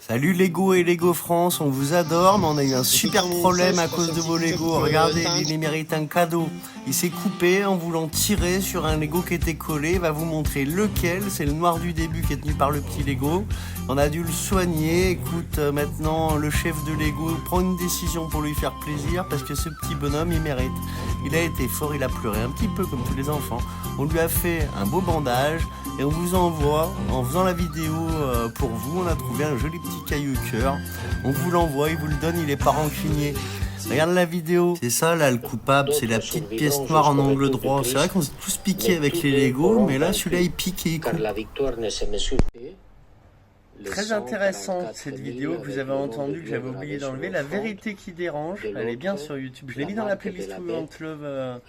Salut Lego et Lego France, on vous adore, mais on a eu un super problème à cause de vos Lego. Regardez, il mérite un cadeau. Il s'est coupé en voulant tirer sur un Lego qui était collé. Il va vous montrer lequel. C'est le noir du début qui est tenu par le petit Lego. On a dû le soigner. Écoute, maintenant le chef de Lego prend une décision pour lui faire plaisir parce que ce petit bonhomme, il mérite. Il a été fort, il a pleuré un petit peu comme tous les enfants. On lui a fait un beau bandage et on vous envoie, en faisant la vidéo pour vous, on a trouvé un joli petit caillou cœur. On vous l'envoie, il vous le donne, il est pas rancunier. Regarde la vidéo. C'est ça là le coupable, c'est la petite pièce noire en angle droit. C'est vrai qu'on s'est tous piqué avec les Lego, mais là celui-là il pique et il coupe. Très intéressante cette vidéo que vous avez entendue, que j'avais oublié d'enlever, La vérité qui dérange, elle est bien sur YouTube. Je l'ai mis dans la playlist We Want Love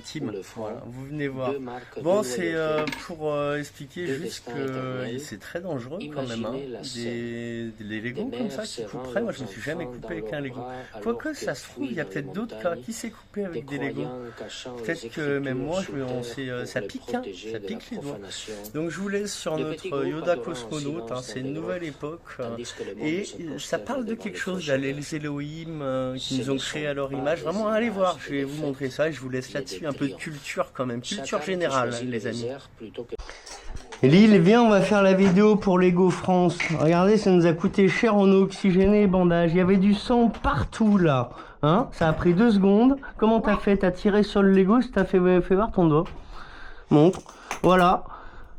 Team, voilà, vous venez voir. Bon, c'est pour expliquer juste que c'est très dangereux quand même, hein. Des Lego comme ça qui couperaient, moi je me suis jamais coupé avec un Lego. Quoique ça se trouve, il y a peut-être d'autres cas qui s'est coupé avec des Lego. Peut-être que même moi, ça pique, hein, ça pique les doigts. Donc je vous laisse sur notre Yoda Cosmonaute, hein, c'est une nouvelle époque et ça parle de quelque chose, les Elohim qui nous ont créé à leur image. Vraiment, allez voir, je vais vous montrer ça et je vous laisse là-dessus un peu de culture quand même, culture générale, hein, les amis. Lille, viens, on va faire la vidéo pour Lego France. Regardez, ça nous a coûté cher, on a oxygéné les bandages. Il y avait du sang partout là, hein. Ça a pris 2 secondes. Comment t'as fait? T'as tiré sur le Lego, ça t'a fait voir ton doigt. Montre, voilà.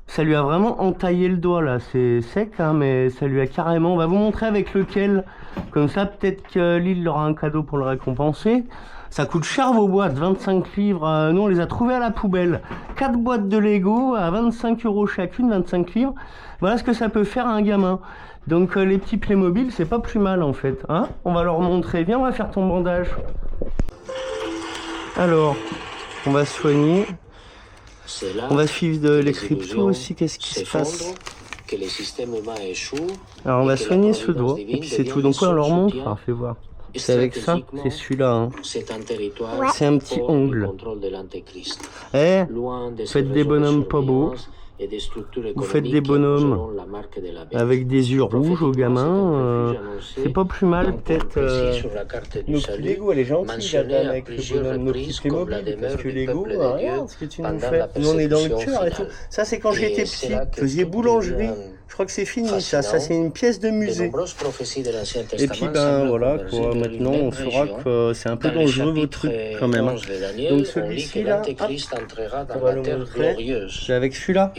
Ça lui a vraiment entaillé le doigt là, c'est sec hein, mais ça lui a carrément... On va vous montrer avec lequel, comme ça peut-être que Lille aura un cadeau pour le récompenser. Ça coûte cher vos boîtes, 25 livres, nous on les a trouvées à la poubelle. 4 boîtes de Lego à 25 € chacune, 25 livres. Voilà ce que ça peut faire à un gamin. Donc les petits Playmobil, c'est pas plus mal en fait, hein. On va leur montrer, viens on va faire ton bandage. Alors, on va soigner. On va suivre les cryptos aussi, qu'est-ce qui se passe? Alors on va soigner ce doigt, et puis c'est tout. Donc quoi on leur montre? Alors fais voir. C'est avec ça, c'est celui-là. Hein. C'est un petit ongle. Eh, faites des bonhommes pas beaux. Vous faites des bonhommes avec des yeux rouges aux gamins, c'est pas plus mal peut-être. Nos petits Lego, elle est gentille Jadane avec le bonhomme, nos petits Playmobil, parce que Lego, regarde ce que tu nous fais. Nous on est dans le cœur et tout. Ça c'est quand j'étais petit, je faisais boulangerie. Je crois que c'est fini ça c'est une pièce de musée. Et puis ben voilà quoi, maintenant on saura que c'est un peu dangereux vos trucs quand même. Donc celui-ci là, on va le montrer. C'est avec celui-là.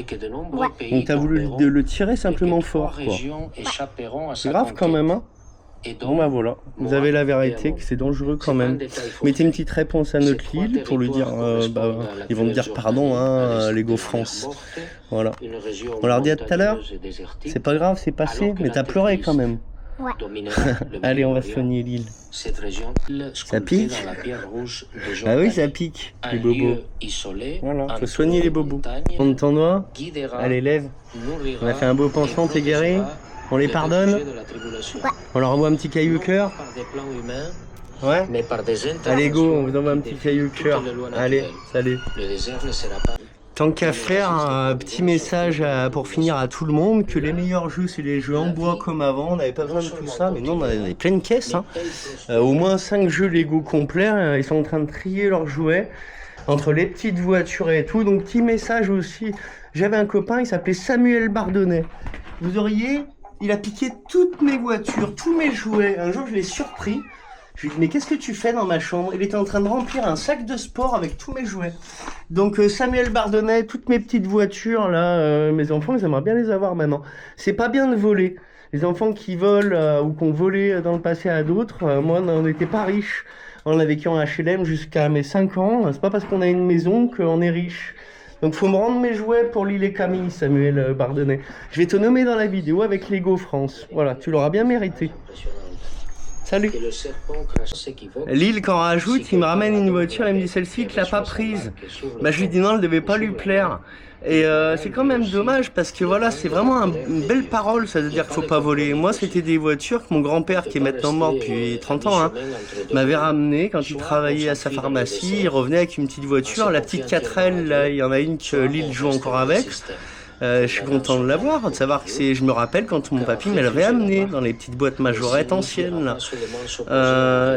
Ouais. Donc t'as voulu le tirer simplement fort quoi. C'est grave quand même hein. Bon bah voilà, vous avez la vérité que c'est dangereux quand même. Mettez une petite réponse à notre Lille pour lui dire, ils vont me dire pardon hein, Lego France. Voilà. On leur dit à tout à l'heure, c'est pas grave, c'est passé, mais t'as pleuré quand même. Ouais. Allez, on va soigner Lille. Ça pique? Ah oui, ça pique, les bobos. Voilà, faut soigner les bobos. Prends ton doigt. Allez, lève. On a fait un beau penchant, t'es guéri? On les pardonne? Ouais. On leur envoie un petit caillou cœur? Ouais. Allez, go, on vous envoie un petit caillou cœur. Allez, salut. Tant qu'à faire, un petit message pour finir à tout le monde, que les meilleurs jeux c'est les jeux en bois comme avant, on n'avait pas besoin de tout ça, mais non on avait plein de caisses, hein. Au moins 5 jeux Lego complets, ils sont en train de trier leurs jouets, entre les petites voitures et tout, donc petit message aussi, j'avais un copain, il s'appelait Samuel Bardonnay, il a piqué toutes mes voitures, tous mes jouets, un jour je l'ai surpris, je lui ai dit mais qu'est-ce que tu fais dans ma chambre? Il était en train de remplir un sac de sport avec tous mes jouets. Donc Samuel Bardonnay, toutes mes petites voitures là, mes enfants ils aimeraient bien les avoir maintenant. C'est pas bien de voler. Les enfants qui volent ou qu'on volait dans le passé à d'autres, moi on n'était pas riche. On a vécu en HLM jusqu'à mes 5 ans. C'est pas parce qu'on a une maison qu'on est riche. Donc faut me rendre mes jouets pour Lille et Camille, Samuel Bardonnay. Je vais te nommer dans la vidéo avec Lego France. Voilà, tu l'auras bien mérité. Salut. Lille, quand rajoute, il me ramène une voiture, il me dit celle-ci, tu l'as pas prise. Bah, je lui dis non, elle devait pas lui plaire. Et c'est quand même dommage parce que voilà, c'est vraiment une belle parole, ça veut dire qu'il faut pas voler. Moi, c'était des voitures que mon grand-père, qui est maintenant mort depuis 30 ans, hein, m'avait ramené quand il travaillait à sa pharmacie. Il revenait avec une petite voiture, la petite 4L, là, il y en a une que Lille joue encore avec. Je suis content de l'avoir, de savoir que c'est... Je me rappelle quand mon papy me l'avait amené dans les petites boîtes majorettes anciennes, là.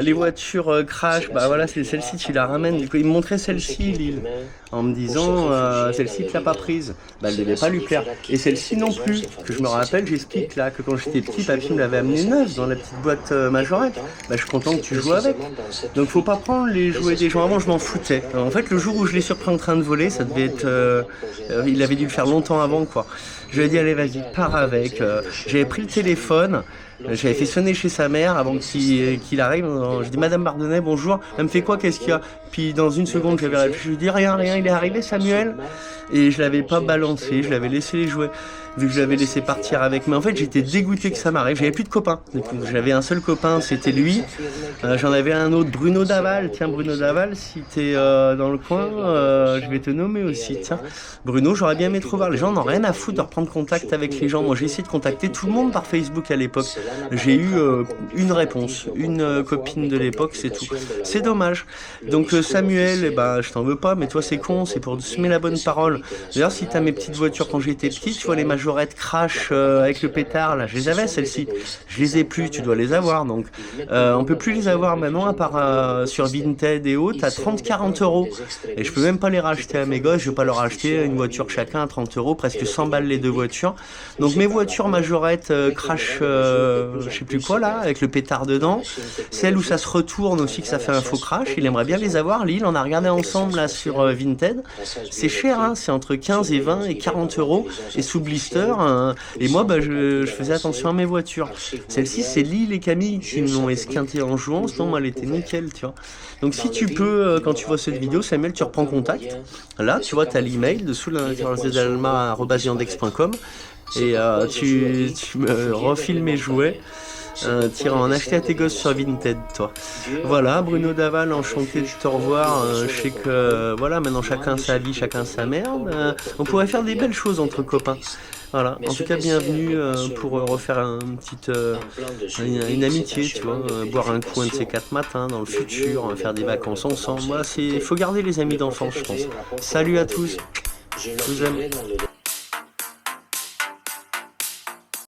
Les voitures crash, bah voilà, c'est celle-ci, tu la ramènes. Du coup, il me montrait celle-ci, Lille, en me disant, celle-ci, tu l'as pas prise. Bah, elle devait pas lui plaire. Et celle-ci non plus, que je me rappelle, j'explique là, que quand j'étais petit, papy me l'avait amené neuve dans la petite boîte majorette. Bah, je suis content que tu joues avec. Donc, faut pas prendre les jouets des gens. Avant, je m'en foutais. En fait, le jour où je l'ai surpris en train de voler, ça devait être... il avait dû le faire longtemps avant, quoi. Je lui ai dit, allez, vas-y, pars avec. J'avais pris le téléphone. J'avais fait sonner chez sa mère avant qu'il arrive. Je dis, Madame Bardonnay, bonjour. Elle me fait quoi, qu'est-ce qu'il y a? Puis dans une seconde, j'avais réfléchi. Je lui dis, rien, il est arrivé, Samuel. Et je l'avais pas balancé, je l'avais laissé les jouer. Vu que je l'avais laissé partir avec. Mais en fait, j'étais dégoûté que ça m'arrive. J'avais plus de copains. J'avais un seul copain, c'était lui. J'en avais un autre, Bruno Daval. Tiens, Bruno Daval, si t'es dans le coin, je vais te nommer aussi. Tiens, Bruno, j'aurais bien aimé te revoir. Les gens n'ont rien à foutre de reprendre contact avec les gens. Moi, j'ai essayé de contacter tout le monde par Facebook à l'époque. J'ai eu une réponse, une copine de l'époque, c'est tout. C'est dommage. Donc Samuel, eh ben, je t'en veux pas, mais toi c'est con, c'est pour semer la bonne parole. D'ailleurs, si t'as mes petites voitures quand j'étais petit, tu vois les majorettes crash avec le pétard, là, je les avais celles-ci. Je les ai plus, tu dois les avoir. Donc on peut plus les avoir maintenant, à part sur Vinted et autres, à 30-40 euros. Et je peux même pas les racheter à mes gosses, je vais pas leur acheter une voiture chacun à 30 euros, presque 100 balles les deux voitures. Donc mes voitures majorettes crash, je sais plus quoi là, avec le pétard dedans. Celle où ça se retourne aussi, que ça fait un faux crash, il aimerait bien les avoir. Lille, on a regardé ensemble là sur Vinted. C'est cher, hein, c'est entre 15 et 20 et 40 euros. Et sous blister, et moi bah, je faisais attention à mes voitures. Celle-ci, c'est Lille et Camille qui me l'ont esquinté en jouant, sinon elle était nickel, tu vois. Donc si tu peux, quand tu vois cette vidéo, Samuel, tu reprends contact. Là, tu vois, tu as l'email dessous l'intérieur@yandex.com et tu me refiles mes jouets. T'iras en acheter à tes gosses sur Vinted, toi. Voilà, Bruno Daval, enchanté de te revoir. Je sais que, voilà, maintenant chacun sa vie, chacun sa merde. On pourrait faire des belles choses entre copains. Voilà, en tout cas, bienvenue pour refaire une amitié, tu vois. Boire un coup un de ces 4 matins dans le futur, faire des vacances ensemble. Voilà, faut garder les amis d'enfance, je pense. Salut à tous, je vous aime.